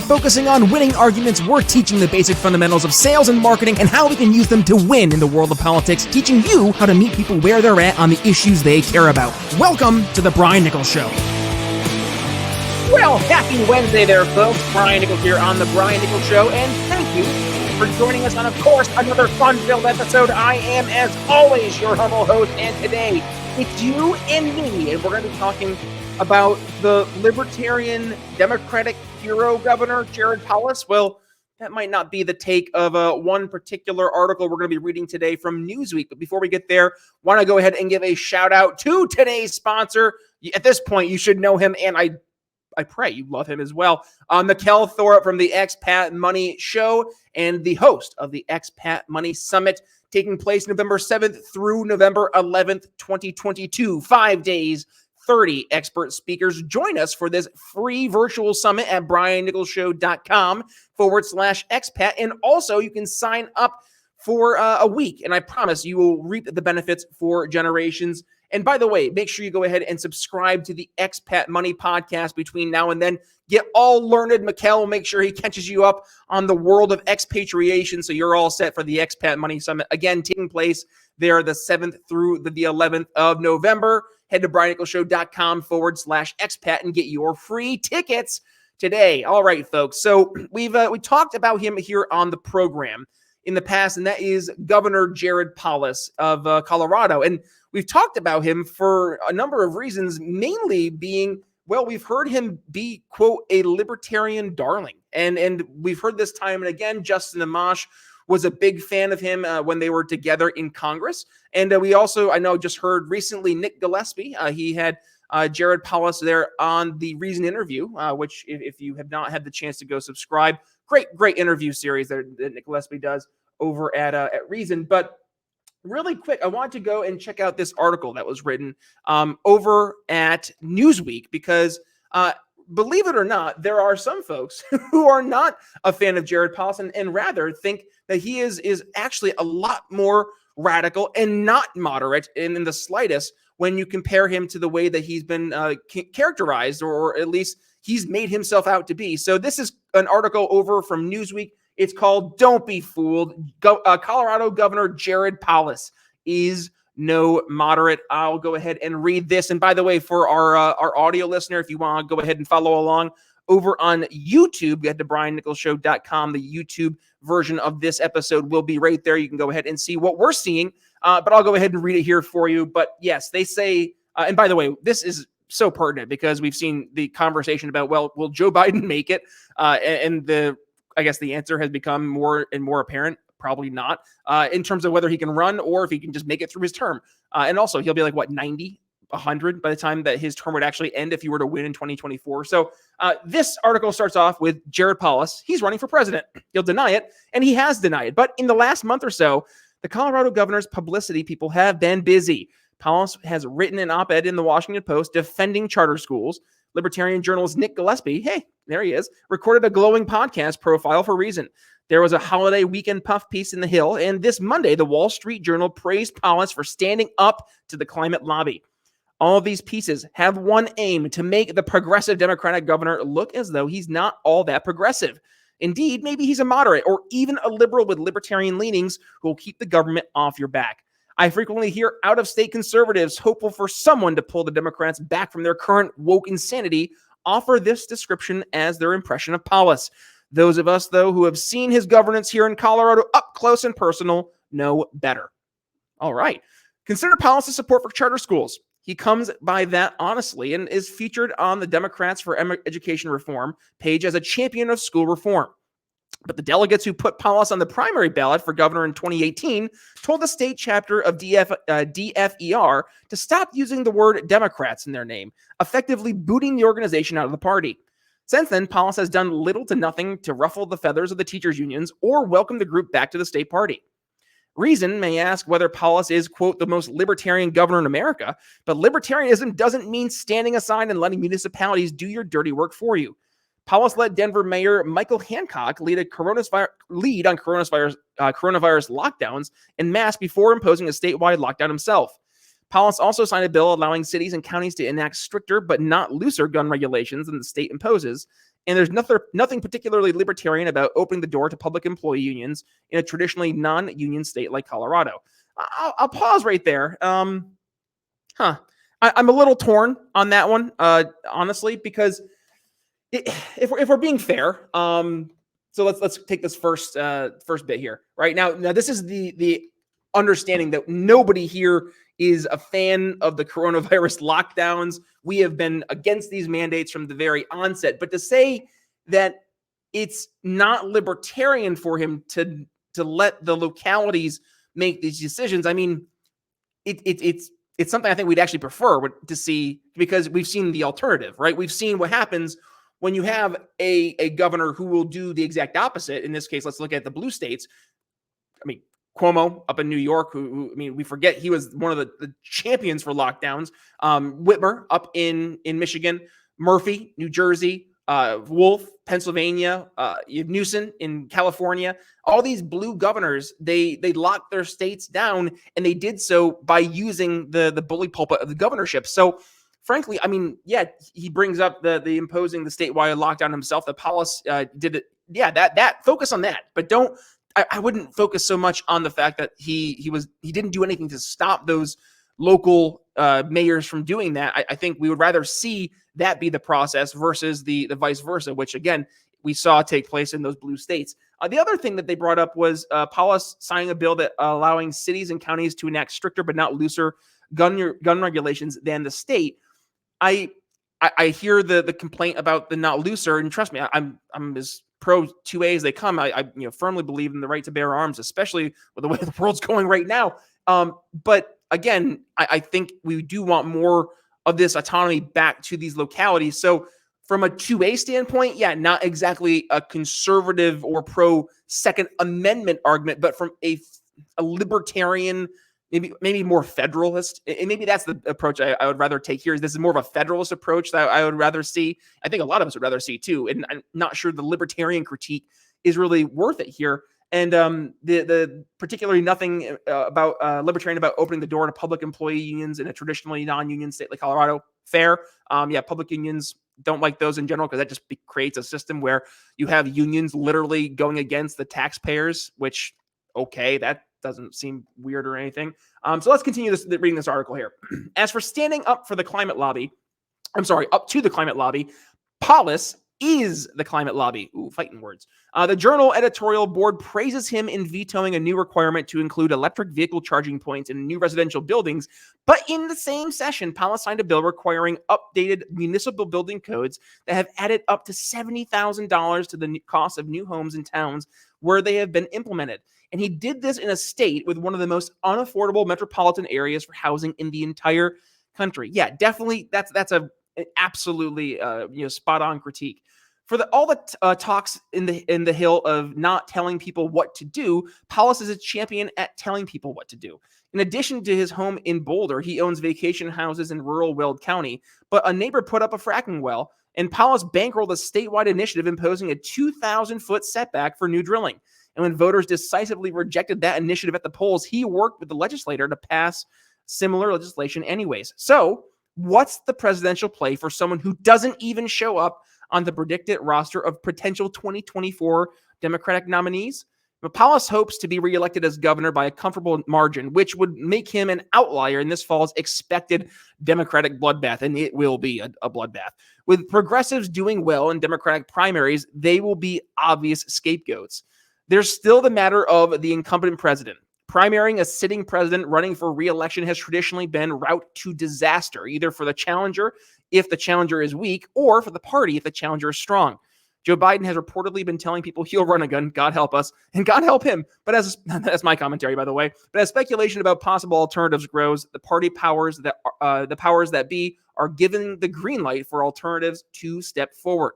focusing on winning arguments, we're teaching the basic fundamentals of sales and marketing and how we can use them to win in the world of politics, teaching you how to meet people where they're at on the issues they care about. Welcome to The Brian Nichols Show. Well, happy Wednesday there, folks. Brian Nichols here on The Brian Nichols Show, and thank you for joining us on, of course, another fun-filled episode. I am, as always, your humble host, and today it's you and me, and we're going to be talking about the Libertarian Democratic hero governor, Jared Polis. Well, that might not be the take of one particular article we're going to be reading today from Newsweek. But before we get there, want to go ahead and give a shout out to today's sponsor. At this point, you should know him, and I pray you love him as well. Mikkel Thorup from the Expat Money Show and the host of the Expat Money Summit, taking place November 7th through November 11th, 2022. 5 days, 30 expert speakers. Join us for this free virtual summit at briannicholsshow.com/expat. And also you can sign up for a week, and I promise you will reap the benefits for generations. And by the way, make sure you go ahead and subscribe to the Expat Money podcast between now and then. Get all learned. Mikkel, make sure he catches you up on the world of expatriation so you're all set for the Expat Money Summit. Again, taking place there the 7th through the 11th of November. Head to briannicholsshow.com/expat and get your free tickets today. All right, folks. So we talked about him here on the program in the past, and that is Governor Jared Polis of Colorado. And we've talked about him for a number of reasons, mainly being, well, we've heard him be, quote, a libertarian darling. And we've heard this time and again. Justin Amash was a big fan of him when they were together in Congress. And we also, I know, just heard recently Nick Gillespie. He had Jared Polis there on the Reason interview, which if you have not had the chance to go subscribe, great interview series that Nick Gillespie does over at Reason. But really quick, I want to go and check out this article that was written over at Newsweek, because believe it or not, there are some folks who are not a fan of Jared Polis and rather think that he is actually a lot more radical and not moderate in the slightest when you compare him to the way that he's been characterized, or at least he's made himself out to be. So this is an article over from Newsweek. It's called "Don't Be Fooled. Colorado Governor Jared Polis is no moderate." I'll go ahead and read this. And by the way, for our audio listener, if you want to go ahead and follow along over on YouTube, get to briannicholsshow.com. The YouTube version of this episode will be right there. You can go ahead and see what we're seeing. But I'll go ahead and read it here for you. But yes, they say, and by the way, this is so pertinent because we've seen the conversation about, well, will Joe Biden make it? And I guess the answer has become more and more apparent. Probably not, in terms of whether he can run or if he can just make it through his term. And also he'll be like, what, 90, 100 by the time that his term would actually end if he were to win in 2024. So this article starts off with Jared Polis. He's running for president. He'll deny it, and he has denied it. But in the last month or so, the Colorado governor's publicity people have been busy. Polis has written an op-ed in the Washington Post defending charter schools. Libertarian journalist Nick Gillespie, hey, there he is, recorded a glowing podcast profile for Reason. There was a holiday weekend puff piece in The Hill, and this Monday, the Wall Street Journal praised Polis for standing up to the climate lobby. All of these pieces have one aim: to make the progressive Democratic governor look as though he's not all that progressive. Indeed, maybe he's a moderate or even a liberal with libertarian leanings who will keep the government off your back. I frequently hear out-of-state conservatives hopeful for someone to pull the Democrats back from their current woke insanity offer this description as their impression of Polis. Those of us, though, who have seen his governance here in Colorado up close and personal know better. All right. Consider Polis' support for charter schools. He comes by that honestly and is featured on the Democrats for Education Reform page as a champion of school reform. But the delegates who put Polis on the primary ballot for governor in 2018 told the state chapter of DFER to stop using the word Democrats in their name, effectively booting the organization out of the party. Since then, Polis has done little to nothing to ruffle the feathers of the teachers' unions or welcome the group back to the state party. Reason may ask whether Polis is, quote, the most libertarian governor in America, but libertarianism doesn't mean standing aside and letting municipalities do your dirty work for you. Polis let Denver Mayor Michael Hancock lead on coronavirus lockdowns en masse before imposing a statewide lockdown himself. Polis also signed a bill allowing cities and counties to enact stricter but not looser gun regulations than the state imposes. and there's nothing particularly libertarian about opening the door to public employee unions in a traditionally non-union state like Colorado. I'll pause right there. I'm a little torn on that one, honestly, because if we're being fair, so let's take this first bit here. Right now, this is the understanding that nobody here is a fan of the coronavirus lockdowns. We have been against these mandates from the very onset. But to say that it's not libertarian for him to let the localities make these decisions, I mean, it's something I think we'd actually prefer to see, because we've seen the alternative, right? We've seen what happens when you have a governor who will do the exact opposite. In this case, let's look at the blue states. I mean, Cuomo up in New York, who I mean, we forget he was one of the champions for lockdowns. Whitmer up in Michigan, Murphy, New Jersey, Wolf, Pennsylvania, Newsom in California. All these blue governors, they locked their states down, and they did so by using the bully pulpit of the governorship. So frankly, I mean, yeah, he brings up the imposing the statewide lockdown himself. The Polis did it. Yeah, that focus on that, but don't. I wouldn't focus so much on the fact that he didn't do anything to stop those local mayors from doing that. I think we would rather see that be the process versus the vice versa, which again we saw take place in those blue states. The other thing that they brought up was Polis signing a bill that allowing cities and counties to enact stricter but not looser gun regulations than the state. I hear the complaint about the not looser, and trust me, I'm as pro 2A as they come. I firmly believe in the right to bear arms, especially with the way the world's going right now. But again, I think we do want more of this autonomy back to these localities. So from a 2A standpoint, yeah, not exactly a conservative or pro Second Amendment argument, but from a libertarian, maybe more federalist, and maybe that's the approach I would rather take here. Is this is more of a federalist approach that I would rather see. I think a lot of us would rather see too, and I'm not sure the libertarian critique is really worth it here. And the particularly nothing about libertarian about opening the door to public employee unions in a traditionally non-union state like Colorado. Fair. Yeah, public unions, don't like those in general, because that just creates a system where you have unions literally going against the taxpayers, which, okay, that doesn't seem weird or anything. So let's continue reading this article here. As for standing up to the climate lobby, Polis is the climate lobby. Ooh, fighting words. The Journal editorial board praises him in vetoing a new requirement to include electric vehicle charging points in new residential buildings. But in the same session, Polis signed a bill requiring updated municipal building codes that have added up to $70,000 to the cost of new homes in towns where they have been implemented. And he did this in a state with one of the most unaffordable metropolitan areas for housing in the entire country. Yeah, definitely. That's an absolutely spot on critique. For all the talks in the Hill of not telling people what to do, Polis is a champion at telling people what to do. In addition to his home in Boulder, he owns vacation houses in rural Weld County. But a neighbor put up a fracking well, and Polis bankrolled a statewide initiative imposing a 2,000-foot setback for new drilling. And when voters decisively rejected that initiative at the polls, he worked with the legislator to pass similar legislation anyways. So what's the presidential play for someone who doesn't even show up on the predicted roster of potential 2024 Democratic nominees? Polis hopes to be reelected as governor by a comfortable margin, which would make him an outlier in this fall's expected Democratic bloodbath, and it will be a bloodbath. With progressives doing well in Democratic primaries, they will be obvious scapegoats. There's still the matter of the incumbent president. Primarying a sitting president running for re-election has traditionally been route to disaster, either for the challenger if the challenger is weak, or for the party if the challenger is strong. Joe Biden has reportedly been telling people he'll run a gun, God help us, and God help him. But that's my commentary, by the way. But as speculation about possible alternatives grows, the party powers that be are given the green light for alternatives to step forward.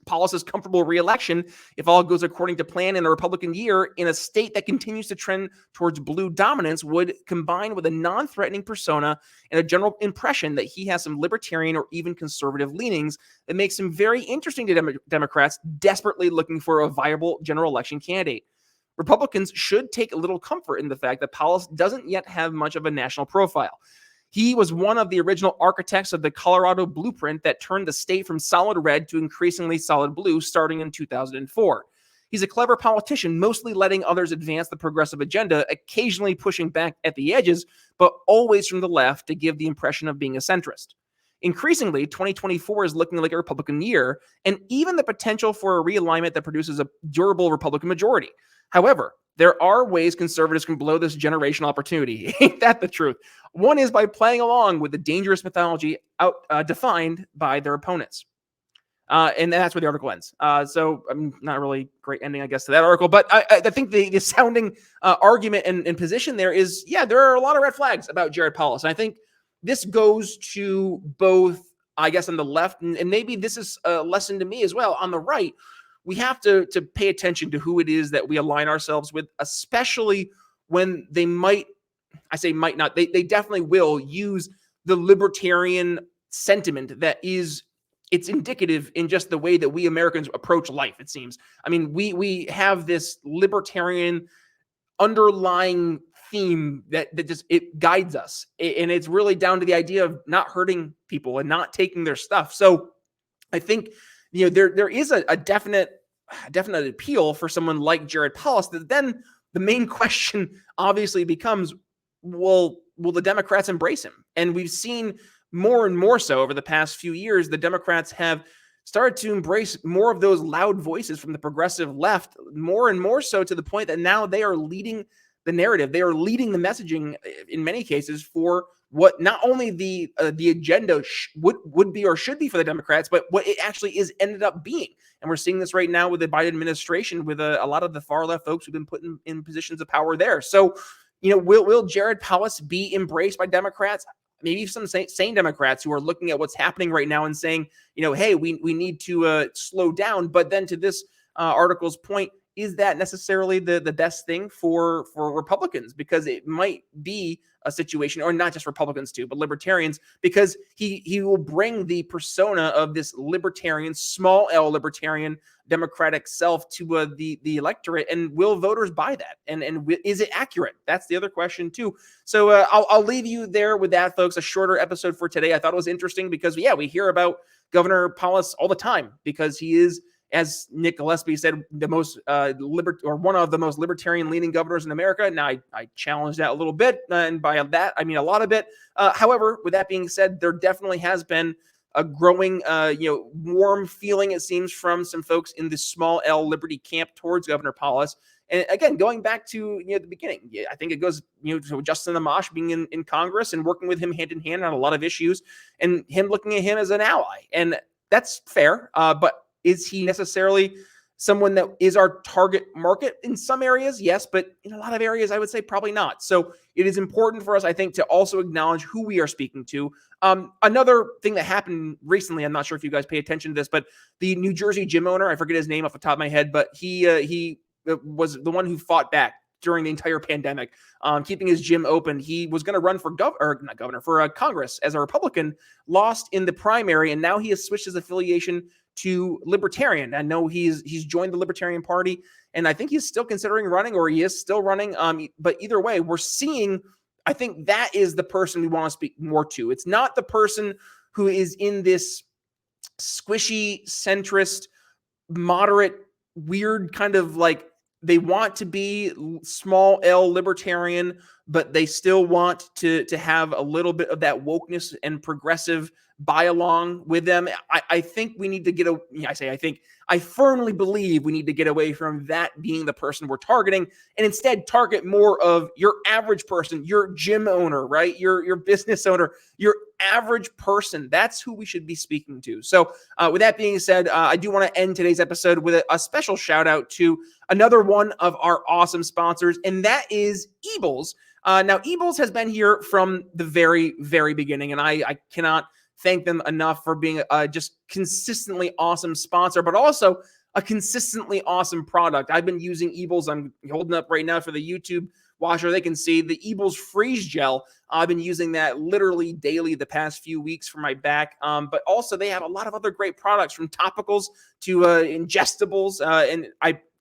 Polis's comfortable re-election, if all goes according to plan in a Republican year, in a state that continues to trend towards blue dominance, would combine with a non-threatening persona and a general impression that he has some libertarian or even conservative leanings that makes him very interesting to Democrats desperately looking for a viable general election candidate. Republicans should take a little comfort in the fact that Polis doesn't yet have much of a national profile. He was one of the original architects of the Colorado blueprint that turned the state from solid red to increasingly solid blue starting in 2004. He's a clever politician, mostly letting others advance the progressive agenda, occasionally pushing back at the edges, but always from the left to give the impression of being a centrist. Increasingly, 2024 is looking like a Republican year, and even the potential for a realignment that produces a durable Republican majority. However, there are ways conservatives can blow this generational opportunity. Ain't that the truth? One is by playing along with the dangerous mythology defined by their opponents. And that's where the article ends. So not really great ending, I guess, to that article. But I think the sounding argument and position there is, yeah, there are a lot of red flags about Jared Polis. And I think this goes to both, I guess, on the left, and maybe this is a lesson to me as well. On the right, we have to pay attention to who it is that we align ourselves with, especially when they might, I say might not, they definitely will use the libertarian sentiment that is, it's indicative in just the way that we Americans approach life, it seems. I mean, we have this libertarian underlying theme that just, it guides us. And it's really down to the idea of not hurting people and not taking their stuff. So I think, there is a definite appeal for someone like Jared Polis. That then the main question obviously becomes, will the Democrats embrace him? And we've seen more and more so over the past few years, the Democrats have started to embrace more of those loud voices from the progressive left, more and more so to the point that now they are leading the narrative. They are leading the messaging in many cases for what not only the agenda would be or should be for the Democrats, but what it actually is ended up being. And we're seeing this right now with the Biden administration, with a lot of the far left folks who've been put in positions of power there. So, will Jared Polis be embraced by Democrats? Maybe some sane Democrats who are looking at what's happening right now and saying, hey, we need to slow down. But then to this article's point, is that necessarily the best thing for Republicans? Because it might be a situation, or not just Republicans too, but libertarians, because he will bring the persona of this libertarian, small L libertarian democratic self to the electorate. And will voters buy that? And is it accurate? That's the other question too. So I'll leave you there with that, folks. A shorter episode for today. I thought it was interesting because, yeah, we hear about Governor Polis all the time because he is, as Nick Gillespie said, the most one of the most libertarian-leaning governors in America. Now, I challenge that a little bit, and by that I mean a lot of it. However, with that being said, there definitely has been a growing, warm feeling, it seems, from some folks in the small L liberty camp towards Governor Polis. And again, going back to the beginning, I think it goes to Justin Amash being in Congress and working with him hand in hand on a lot of issues, and him looking at him as an ally, and that's fair. But is he necessarily someone that is our target market? In some areas, yes, but in a lot of areas, I would say probably not. So it is important for us, I think, to also acknowledge who we are speaking to. Another thing that happened recently, I'm not sure if you guys pay attention to this, but the New Jersey gym owner, I forget his name off the top of my head, but he was the one who fought back during the entire pandemic, keeping his gym open. He was going to run for Congress as a Republican, lost in the primary, and now he has switched his affiliation to Libertarian. I know he's joined the Libertarian Party, and I think he's still considering running, or he is still running. But either way, we're seeing, I think that is the person we want to speak more to. It's not the person who is in this squishy, centrist, moderate, weird kind of like, they want to be small L libertarian, but they still want to have a little bit of that wokeness and progressive buy along with them. I think we need to get I firmly believe we need to get away from that being the person we're targeting, and instead target more of your average person, your gym owner, right? Your business owner, your average person. That's who we should be speaking to. So with that being said, I do want to end today's episode with a special shout out to another one of our awesome sponsors, and that is Ebles. Now, Ebles has been here from the very, very beginning, and I cannot thank them enough for being a just consistently awesome sponsor, but also a consistently awesome product. I've been using Ebles. I'm holding up right now for the YouTube watcher. They can see the Ebles Freeze Gel. I've been using that literally daily the past few weeks for my back. But also they have a lot of other great products, from topicals to ingestibles. And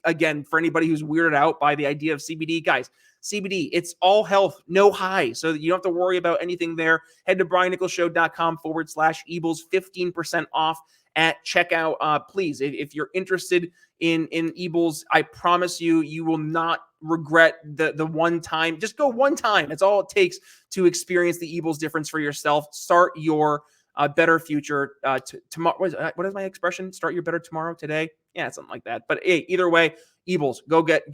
again, for anybody who's weirded out by the idea of CBD, guys, CBD. It's all health, no high. So you don't have to worry about anything there. Head to briannicholsshow.com/ebles, 15% off at checkout. Please, if you're interested in ebles, I promise you will not regret the one time. Just go one time. That's all it takes to experience the ebles difference for yourself. Start your better future tomorrow. What is my expression? Start your better tomorrow today. Yeah, something like that. But hey, either way, ebles,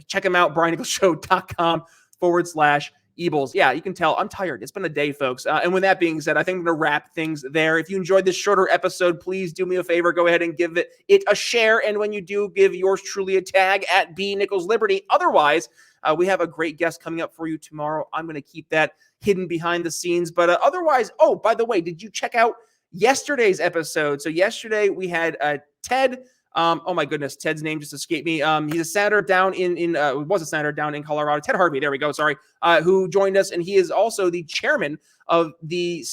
check them out. briannicholsshow.com/ebles. Yeah, you can tell I'm tired. It's been a day, folks. And with that being said, I think I'm going to wrap things there. If you enjoyed this shorter episode, please do me a favor. Go ahead and give it a share. And when you do, give yours truly a tag at B Nichols Liberty. Otherwise, we have a great guest coming up for you tomorrow. I'm going to keep that hidden behind the scenes. But otherwise, oh, by the way, did you check out yesterday's episode? So yesterday we had Ted. Oh my goodness, Ted's name just escaped me. He's a senator down was a senator down in Colorado. Ted Harvey, there we go. Sorry, who joined us, and he is also the chairman of the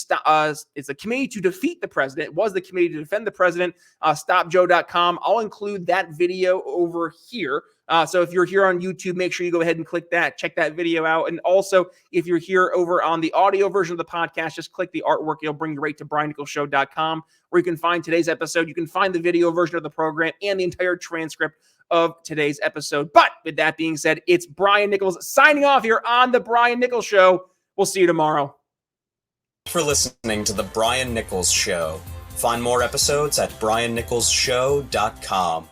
it's a committee to defeat the president. It was the committee to defend the president. StopJoe.com. I'll include that video over here. So if you're here on YouTube, make sure you go ahead and click that, check that video out. And also, if you're here over on the audio version of the podcast, just click the artwork. It'll bring you right to briannicholsshow.com, where you can find today's episode. You can find the video version of the program and the entire transcript of today's episode. But with that being said, it's Brian Nichols signing off here on The Brian Nichols Show. We'll see you tomorrow. For listening to The Brian Nichols Show. Find more episodes at briannicholsshow.com.